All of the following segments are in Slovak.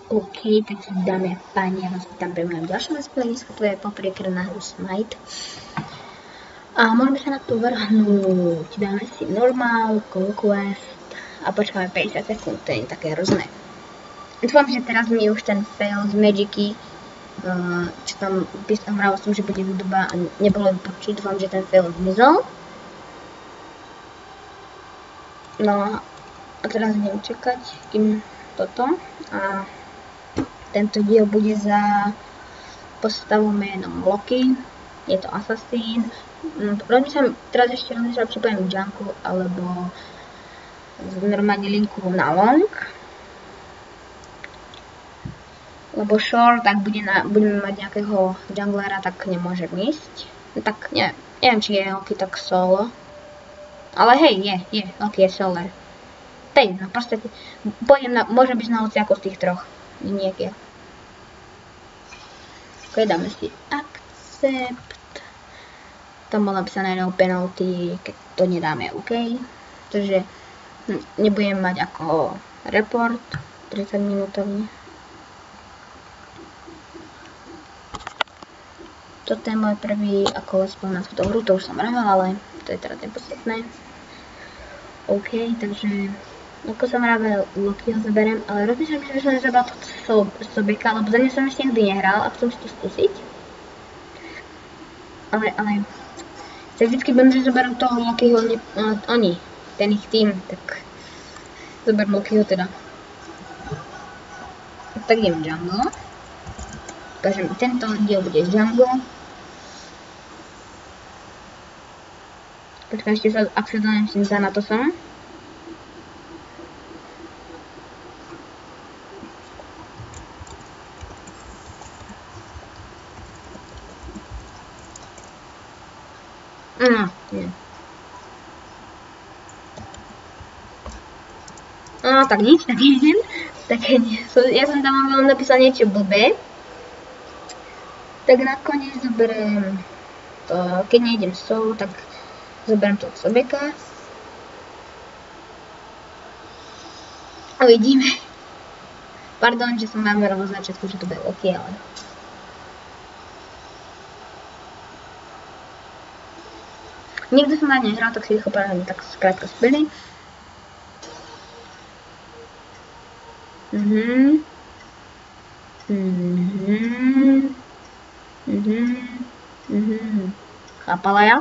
OK, takže dámy a páni, ja vás vítam pri mojom ďalšom let's to je popriekr na hru Smite. A môžeme sa na to vrhnúť, dáme si normál, conquest a počkáme 50 sekúnd, to je také hrozné. Dúfam, že teraz mi už ten fail z Magicy, čo tam hovoril som, že bude hudba a nebolo ju počuť, dúfam, že ten fail zmizol. No a teraz idem čakať, kým toto a tento diel bude za postavu menom Loki, je to Assassin. Teraz ešte rozmýšľam, či poviem Jungle alebo normálne linku na Long. Lebo Short, tak budeme mať nejakého junglera, tak nemôžem ísť. Tak neviem, či je Loki tak solo. Ale hej, je, Loki je solo. Tej, no proste, môžem byť na hociako z tých troch. Niekde. Ok, dáme si accept. Tam bolo napísané no penalty, keď to nedáme OK. Takže nebudem mať ako report 30 minútový. Toto je môj prvý ako let's play na túto hru, to už som hral, ale to je teda nepodstatné. OK, takže ako som vravel, Lokiho zaberiem, ale rozmýšľam, že by som nezabral tohto Sobeka, lebo za ňu som ešte nikdy nehral a chcem si to skúsiť. Ale sa vždycky budem, že zoberiem toho Lokiho, oni, ten ich tým, tak zoberiem Lokiho teda. Tak idem Jungle. Takže tento diel bude Jungle. Počkaj, ešte sa, ak sa donesím za na to som. Nie. No, tak nič, tak idem. Ja som tam mal napísal niečo blbé. Tak nakoniec zoberiem to, keď nejdem solo, tak zoberiem toho Sobeka. A vidíme. Pardon, že som vám veral na začiatku, že to bude Loki, ale... Nikdy som na nej hral, tak si rýchlo povedal, tak skrátka spili. Chápala ja?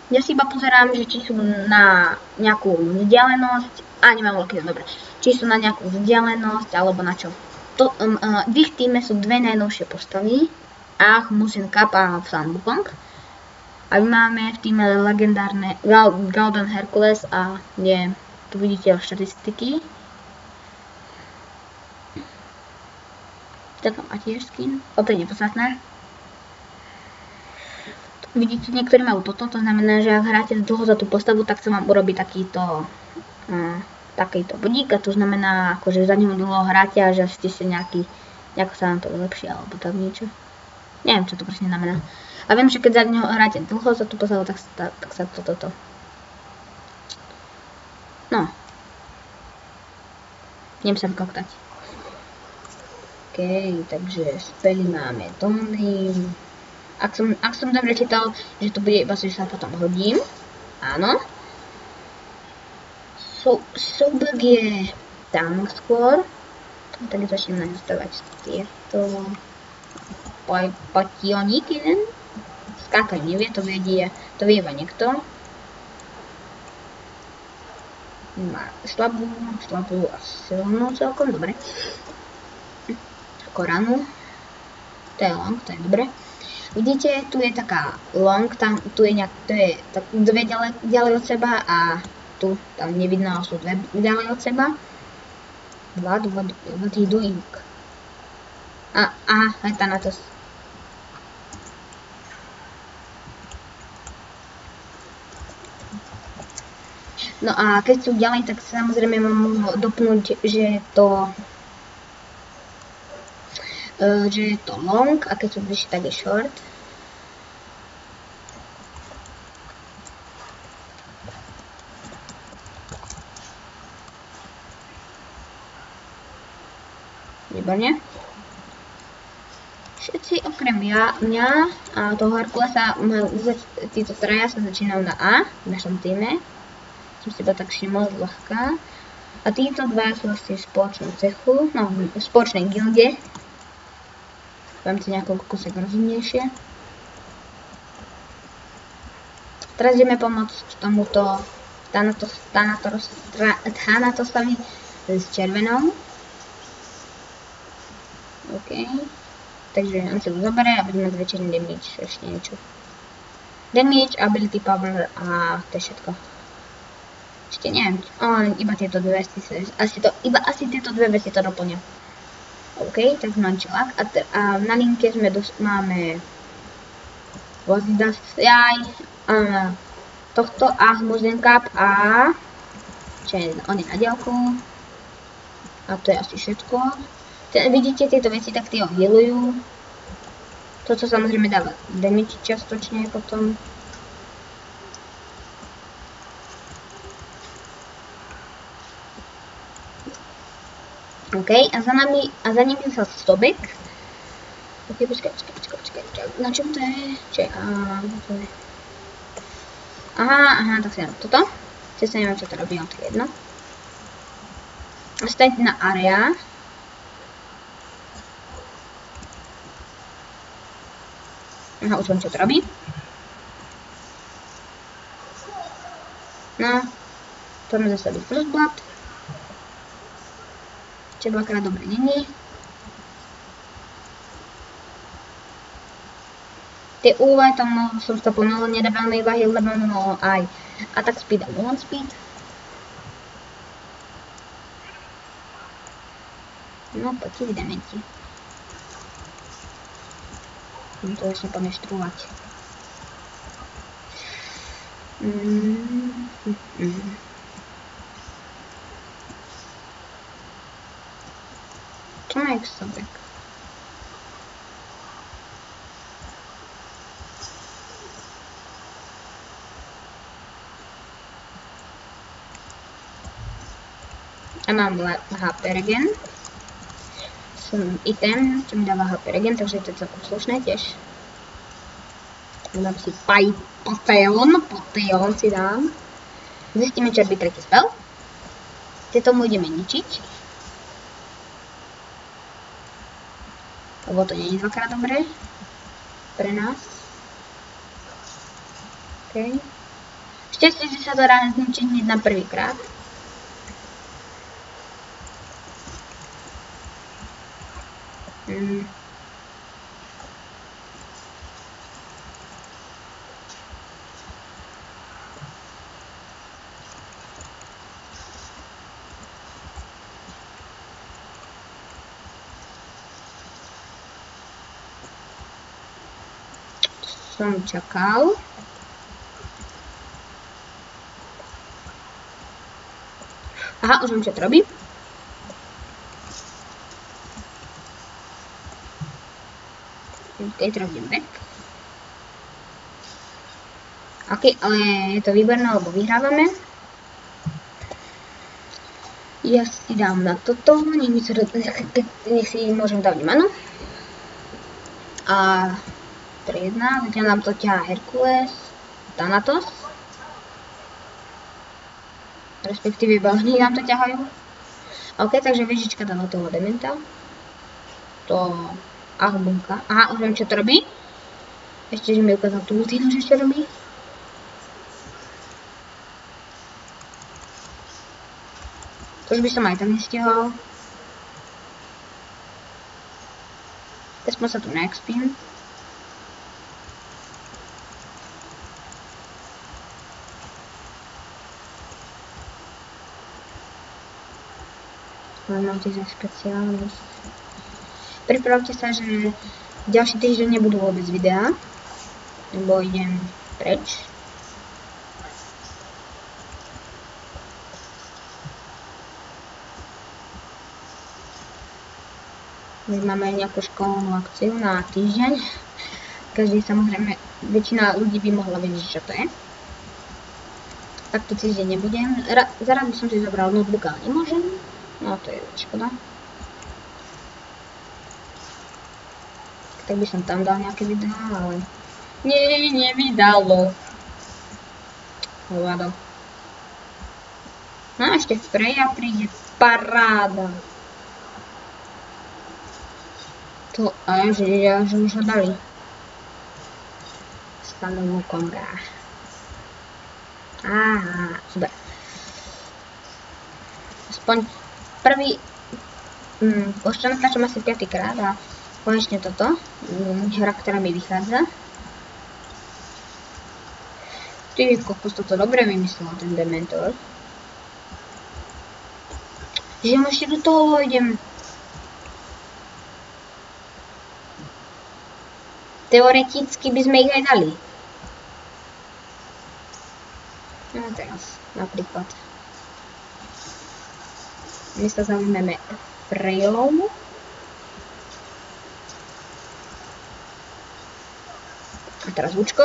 Ja si iba pozerám, že či sú na nejakú vzdialenosť, nemám Lokiho, dobre, či sú na nejakú vzdialenosť, alebo na čo. V ich týme sú dve najnovšie postavy, Musin Cap a Sun Wukong. A my máme v týme legendárne Golden Hercules a tu vidíte štatistiky. Taká má tiež skin, to je nepodstatné. Vidíte, niektorí majú toto, to znamená, že ak hráte dlho za tú postavu, tak sa vám urobí takýto bodík a to znamená, akože za ňou dlho hráte a že ste si nejako sa vám to vylepší alebo tak niečo. Neviem, čo to presne znamená. A viem, že keď za ňou hráte dlho za tú postavu, tak sa toto. No. Idem sa vykoktať. OK, takže spely máme Tony. Ak som dobre čítal, že to bude iba, že sa potom hodím. Áno. Sobek je tam skôr. Tak začnem nastavať tieto... Pationík jeden. Skákať nevie, to vie iba niekto. Má slabú a silnú celkom, dobre. Ako ranu. To je long, to je dobre. Vidíte, tu je taká long, tu je tak dve ďalej od seba a tam nevidno, ale sú dve ďalej od seba. What he doing? Aj Thanatos. No a keď sú ďalej, tak samozrejme mám dopnúť, že je to long, a keď sú bližšie, tak je short. výborne. Všetci okrem mňa a toho Herkulesa, títo traja sa začínajú na A v našom týme. Som si to tak všimol zľahka. A títo dva sú asi v spoločnom cechu, no v spoločnej gilde. Poviem si nejakou kúsek rozumnejšie. Teraz ideme pomôcť tomuto Thanatosovi s červenou. OK. Takže on si ho zoberie a budeme zväčšený damage, ešte niečo. Damage, ability power a to je všetko. Ešte neviem, iba tieto dve veci, asi tieto dve veci to doplňa. OK, tak mám čelák. A na linke máme tohto a Hmuzen Cup a on je na diaľku. A to je asi všetko. Vidíte tieto veci, tak tie ho healujú. Toto samozrejme dáva damage čiastočne potom. OK, a za nimi sa Stobek. OK, počkaj. Na čom to je? To je? Aha, tak si dám toto. Sice neviem, čo to robí, ale to je jedno. Staňte na area. Aha, už viem, čo to robí. No, poďme zase do First Blood. Čo dvakrát dobre není. Tie UV tam som to pomenul, nedávame iba heal, lebo aj attack speed a movement speed. No, poďte vydáme ti. To začne po mne štrúvať. Čo má Exobek? A mám HP regen. Som item, čo mi dáva HP regen, takže to je celkom slušné tiež. Dám si Poteon si dám. Zistíme, čo robí tretí spell. Tieto mu ideme ničiť. Lebo to nie je dvakrát dobré. Pre nás. OK. Šťastie, že sa to dá zničiť hneď na prvýkrát. Som čakal. Aha, už viem, čo to robí. Keď robím back. OK, ale je to výborné, lebo vyhrávame. Ja si dám na toto, nech si môžem dať manu. A 3-1, zatiaľ nám to ťahá Herkules, Thanatos. Respektíve balhní nám to ťahajú. OK, takže vežička dala toho dementa. To Ahbunka. Aha, už viem, čo to robí. Ešte, že mi ukázal tú ultinu, že čo robí. To už by som aj tam nestihol. Aspoň sa tu neexpím. Mám tiež špeciálny. Pripravte sa, že ďalší týždeň nebudú vôbec videá, lebo idem preč. My máme nejakú školnú akciu na týždeň. Každý, samozrejme, väčšina ľudí by mohla vedieť, čo to je. Takto týždeň nebudem. Zaraz by som si zobral notebook, ale nemôžem. No to je škoda. Tak by som tam dal nejaké videá, ale nevydalo. Hovado. No ešte Freja príde, paráda. To, a že už ho dali. Stanovú Konga. Á, super. Aspoň prvý, už to natáčam asi 5. krát a konečne toto, hra, ktorá mi vychádza. Ty kokos, toto dobre vymyslel ten Dementor. Že mu ešte do toho vojdem. Teoreticky by sme ich aj dali. No teraz, napríklad. My sa zaujmeme Frejou. A teraz Vúčko.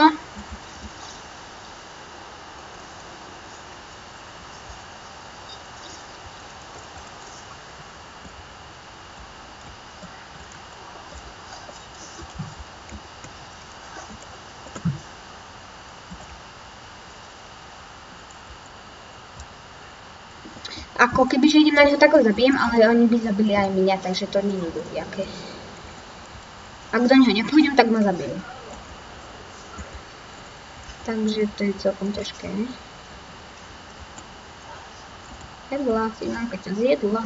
Ako kebyže idem na neho, tak ho zabijem, ale oni by zabili aj mňa, takže to nie je nejaké. Ak do neho nepôjdem, tak ma zabijú. Takže to je celkom ťažké. Jedla, Simonka ťa zjedla.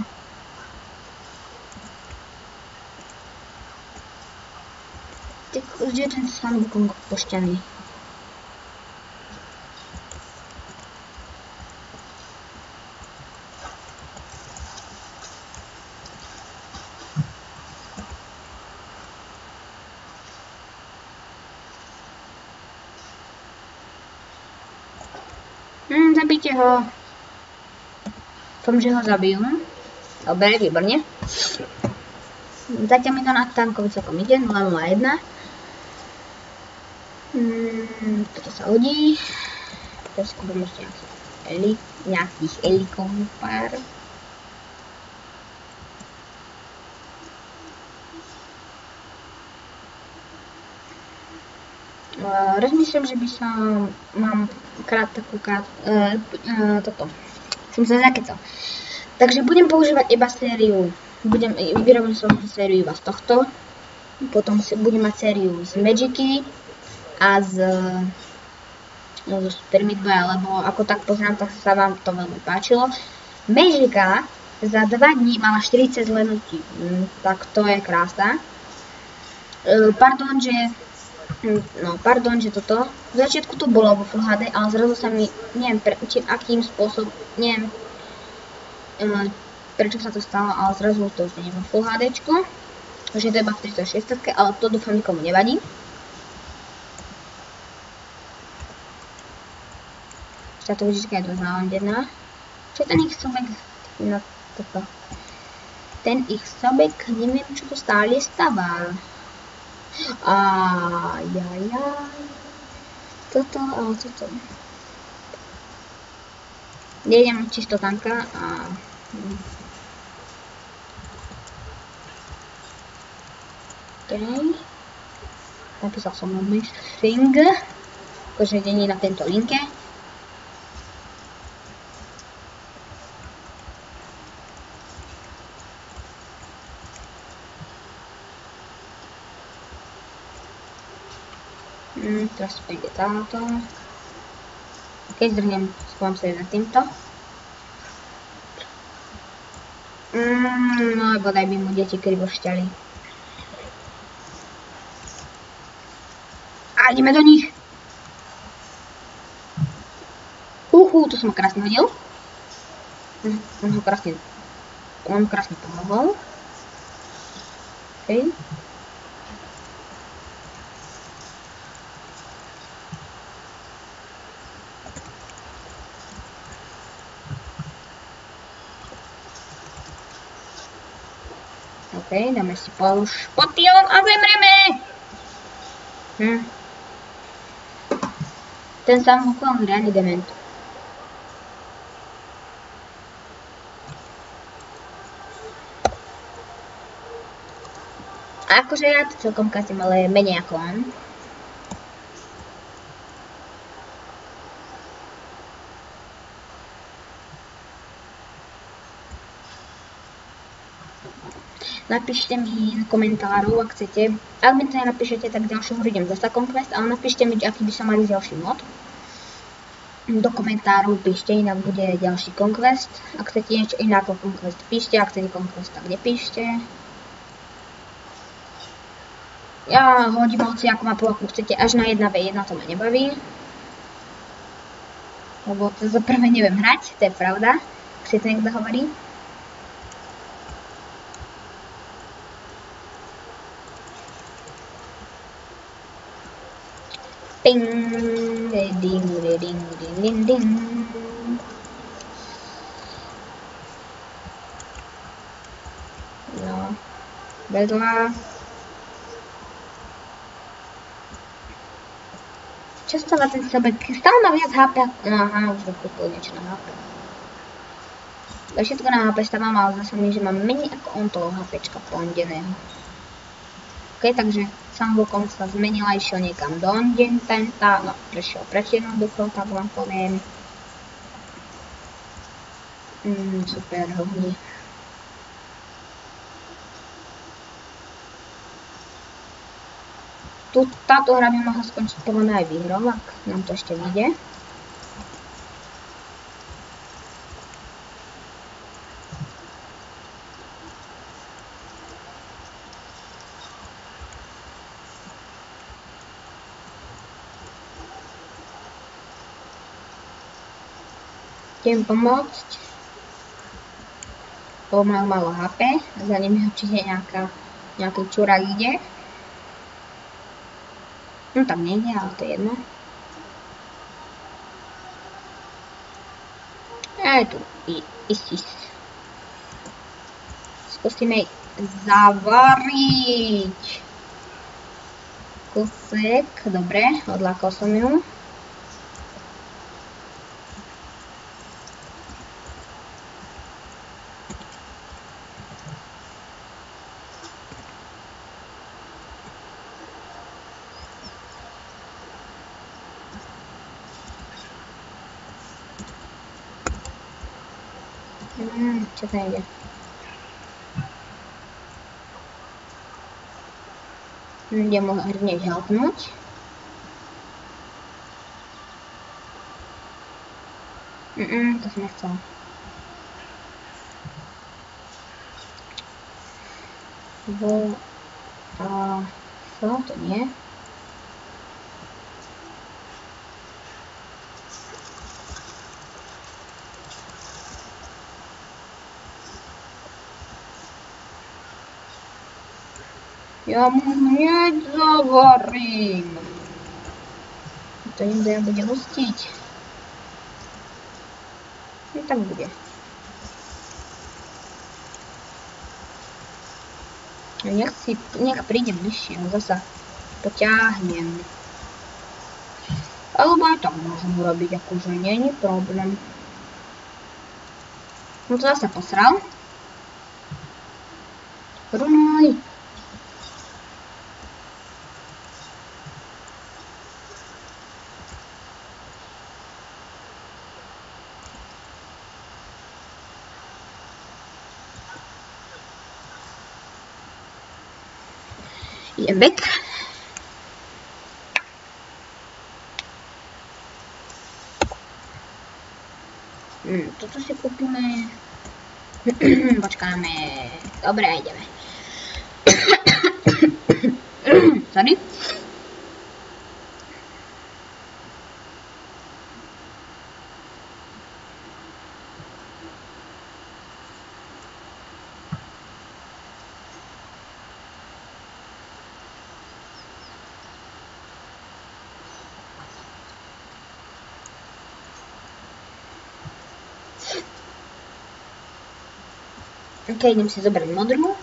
Ty, kde je ten Sun Wukong pošťaný? Zabijte ho. Dúfam, že ho zabijú. Dobre, výborne. Zatiaľ mi to na tankovi celkom ide, 0-0-1. Toto sa hodí. Teraz kúpim ešte nejakých elikov pár. Rozmýšľam, že by som mám toto. Som sa zakecal. Takže budem používať iba sériu. Vyrobil som sériu iba z tohto. Potom budem mať sériu z Magicy a z Super Meat Boy, lebo ako tak pozrám, tak sa vám to veľmi páčilo. Magica za 2 dní mala 40 zhlédnutí. Tak to je krása. Pardon, že toto. V začiatku to bolo vo Full HD, ale zrazu sa mi, neviem akým spôsobom, neviem prečo sa to stalo, ale zrazu to už nie je vo Full HDčku. Že to je iba v 360, ale to dúfam nikomu nevadí. Sa to vždycky aj doznám jedna. Čo je ten ich sobek na toto? Ten ich sobek, neviem čo to stále stává. Ajajaj. Toto a toto. Nejdem čisto tanka a... Okay. Napísal som Mishing, akože není na tento linke. Teraz príde táto. Keď zdrhnem, schovám sa za týmto. No bodaj by mu deti krivo šťali. A ideme do nich. To som ho krásne hodil. On ho krásne pomohol. OK. OK, dáme si potion a zemreme! Ten Sun Wukong reálne dement. Akože ja to celkom kazím, ale menej ako on. Napíšte mi do komentárov, ak chcete. Ak mi to nenapíšete, tak ďalšieho idem zasa Conquest, ale napíšte mi, aký by som mali ďalší mod. Do komentárov píšte, inak bude ďalší Conquest. Ak chcete niečo iné ako Conquest, píšte, ak chcete Conquest, tak nepíšte. Ja hodím hoci ako mapu, ako chcete, až na 1v1, to ma nebaví. Lebo to za prvé neviem hrať, to je pravda, ak si to niekto hovorí. Ding, ding, ding, ding, ding, ding. No, vedľa. Čo stáva ten sobek? Stále má viac HP. Aha, už dokúpil niečo na HP. Všetko na HP stávam, ale zase mi, že mám menej ako on toho HPčka pondeného. Ok, takže Sangokom sa zmenila, išiel niekam do Ondententa, no prešiel preč jednoducho, tak vám poviem. Super hodne. Táto hra by mohla skončiť podľa mňa aj výhrou, ak nám to ešte vyjde. Idem pomôcť. Lebo mám malo HP, za ním určite nejaký čurák ide. No tam nejde, ale to je jedno. A je tu Isis. Skúsime zavariť. Kusek, dobre, odlákol som ju. Čo to ide? Idem ho hneď helpnúť. To som nechcel. To nie. Ja mu hneď zavarím. To niekto ja bude hostiť. No tak bude. Nech príde bližšie, no zasa poťahnem. Alebo aj tak môžem urobiť, akože nie je problém. No to zase posral. Runuj. Idem back. Toto si kúpime. Počkáme. Dobre, ideme. Sorry. Ok, idem si zobrať modrú.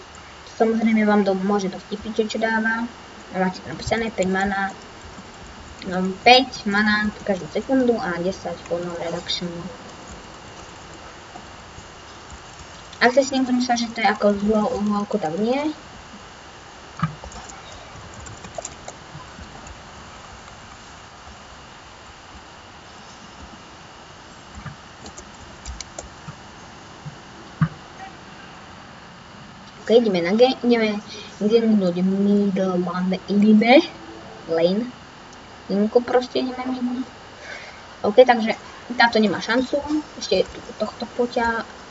Samozrejme vám môže to vtipiť, čo dáva. Máte to napísané 5 mana. 5 mana každú sekundu a 10 full reduction. Ak sa si niekto myslel, že to je ako z LOLku, tak nie. Ok, ideme gernúť middle lane. Linku proste ideme minúť. Ok, takže táto nemá šancu. Ešte je tu tohto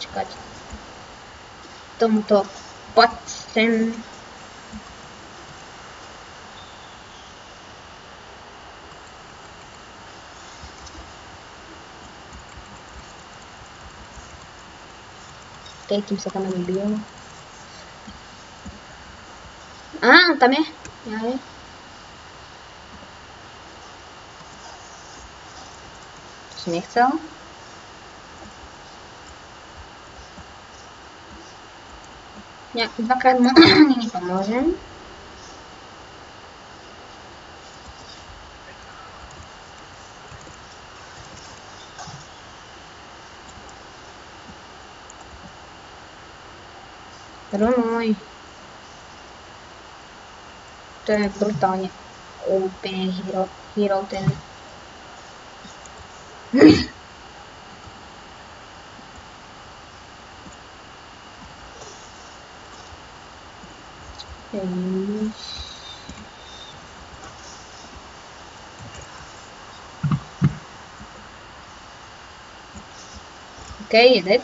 čakať. Tomuto poď sem. Ok, kým sa tam ani bijem. Á, tam je. Ja je. To som nechcel. Ja dvakrát mu nepomôžem. Runuj. To je brutálne úplne hero ten. Ok, je dead.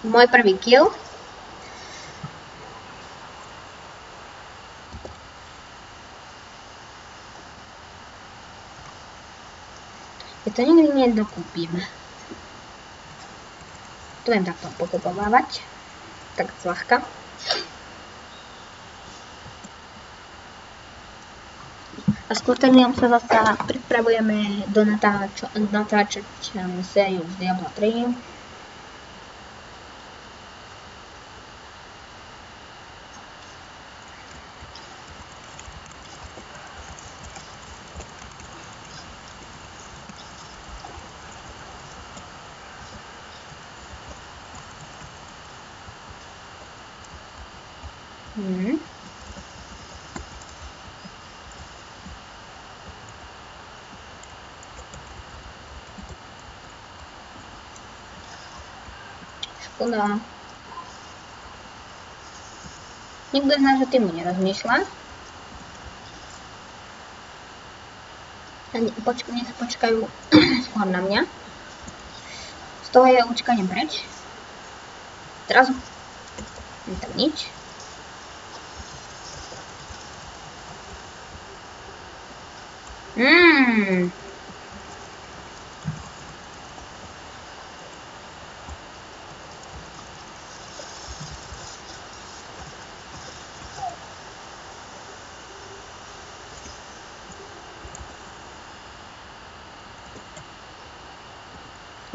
Môj prvý kill. Ja to nikdy nedokúpim. To viem takto pokupovávať. Tak zľahka. A s Quarterliom sa zase pripravujeme do natáčať sériu z Diablo 3. Škoda. Nikto z nášho týmu nerozmýšľa. Nech počkajú skôr na mňa. Z toho ja učkanem preč. Teraz nie tam nič.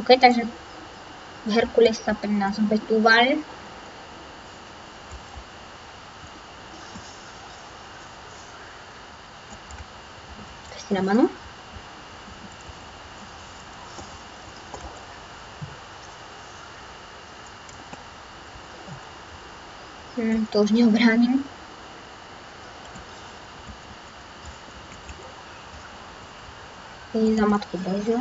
Ok, takže Herkules sa pre nás obetúval. Si na manu. To už neobránim. Za matku Božiu.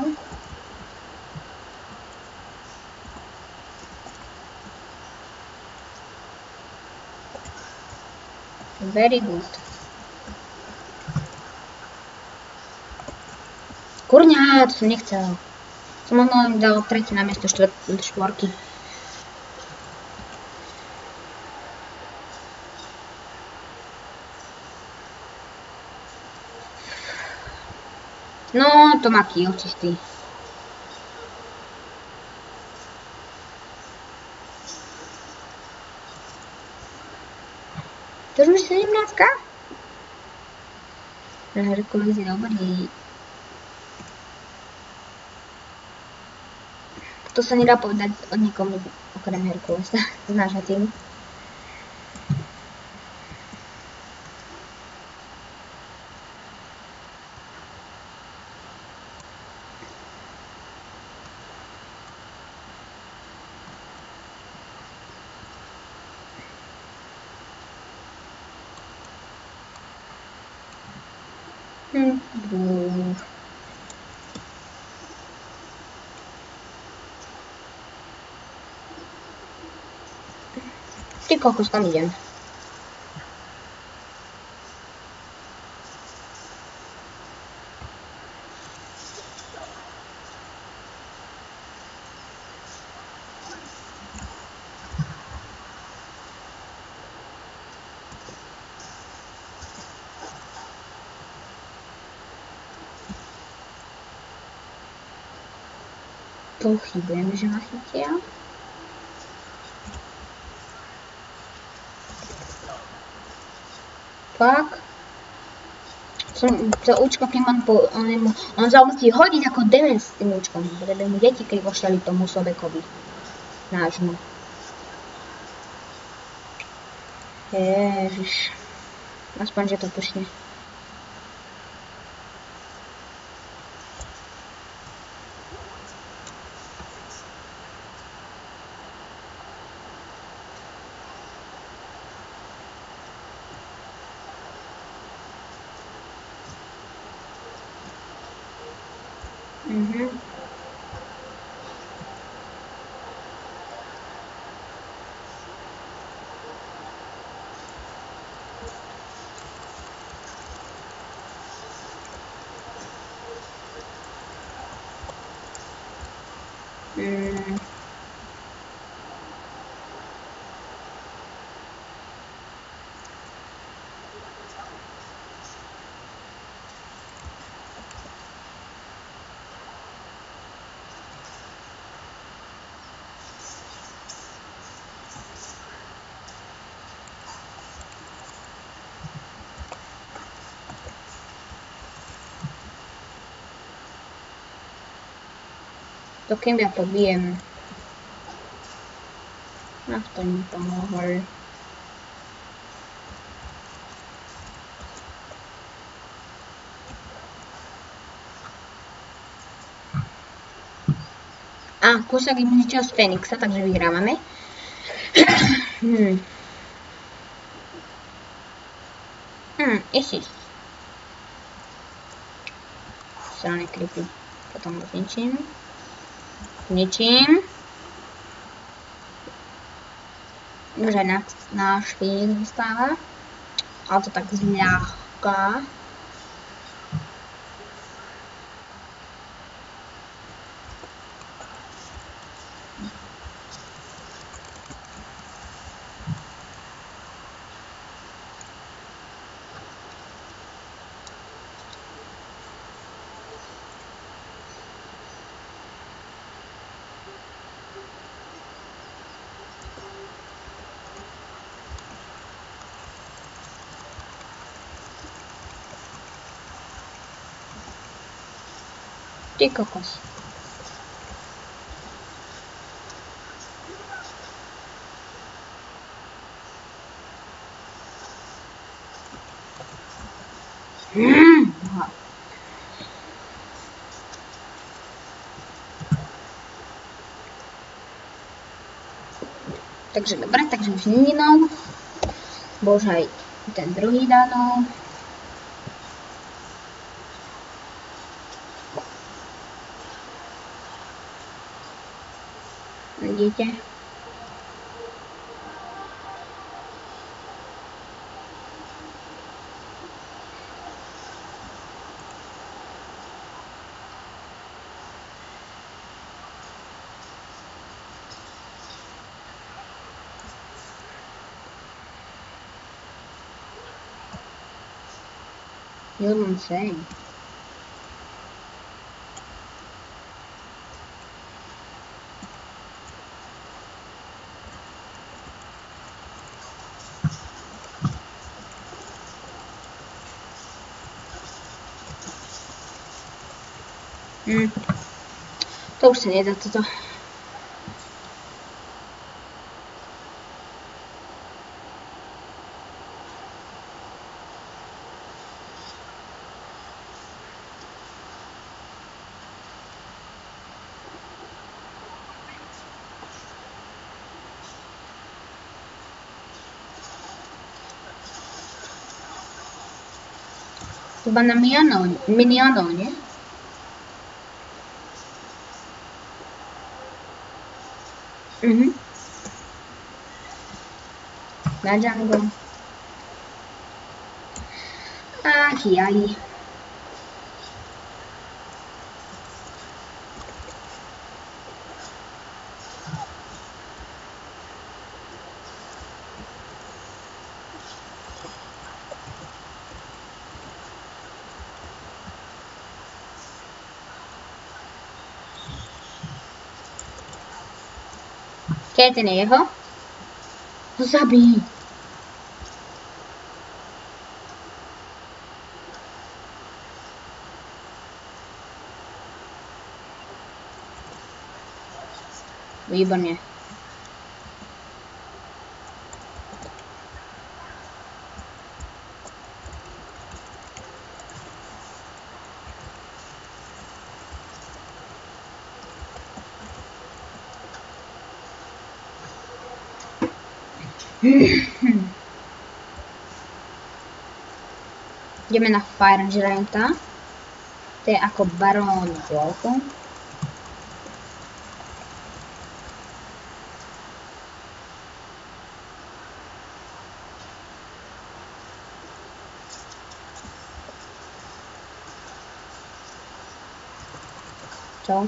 Very good. Kurňa, to som nechcel. Som možno dal tretí na miesto štvorky. No, to má kill čistý. To už mi 17-ka? Herkules je dobrý. To sa nedá povedať od nikomu okrem Herkulesa z nášho týmu. Ty kokos, kam idem? Pochybujem, že ma chytia. Fakt? To účko, keď mám on sa musí hodiť ako demens s tým účkom, lebo mu deti krivošťali tomu sobekovi. Nášmu. Ježiš. Aspoň, že to pušne. To kým ja pobijem. Ach, to mi pomohol. A, kúsok im zničil z Fenixa, takže vyhrávame. Isis. Strany creepy. Potom ho zničím. Ničím. Už aj náš Phoenix vystáva. Ale to tak zľahka. Ty kokos. Takže dobre, takže už Nininov. Bože aj ten druhý Danov. Vidíte? Eu não sei. To už sa nedá toto. Chyba na minionov, nie? na jungle. Ach jaj. Keď ten je jeho? Ho zabij. Výborne. Ideme na Fire Gianta. To je ako Baron v LoLku. Čo?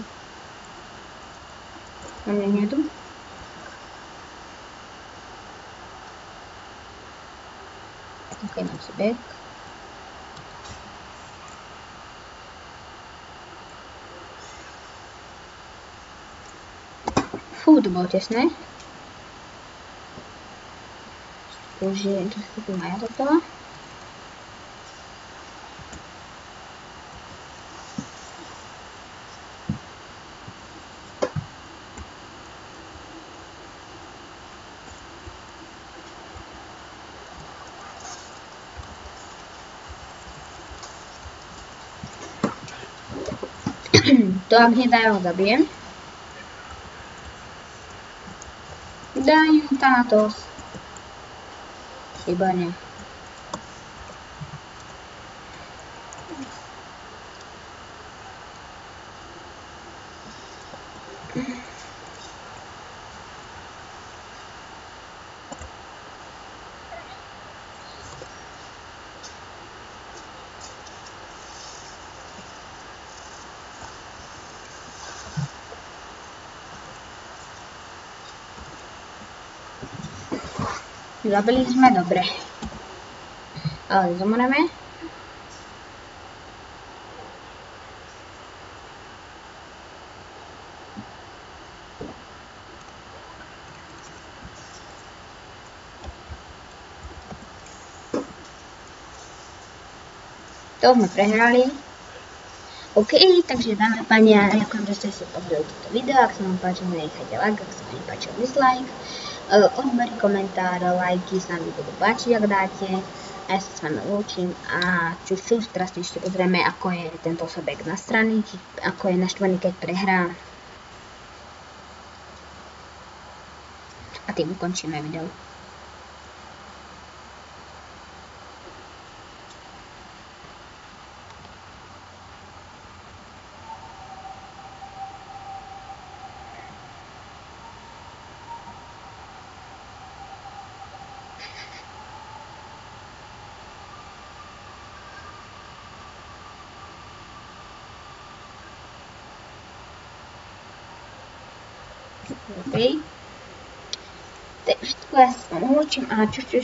Na mňa nie je tu? Ok, mám si back. Fú, to bolo tesné. Už je, čo sa tu maja toto. To ak nedajú, ho zabijem. Dajú Thanatos. Výborne. Zabili sme dobre. Ale zomreme. To sme prehrali. OK, takže dáme pani, ja ďakujem, že ste si pozreli toto video. Ak sa vám páčilo, nechajte like, ak sa vám nepáčilo, dislike. Odbery, komentár, lajky sa mi budú páčiť, ak dáte. A ja sa s vami lúčim a čus, teraz si ešte pozrieme, ako je tento osobek na strany, ako je naštvaný, keď prehrá. A tým ukončíme video. OK. To je všetko, ja sa vám lúčim a čus.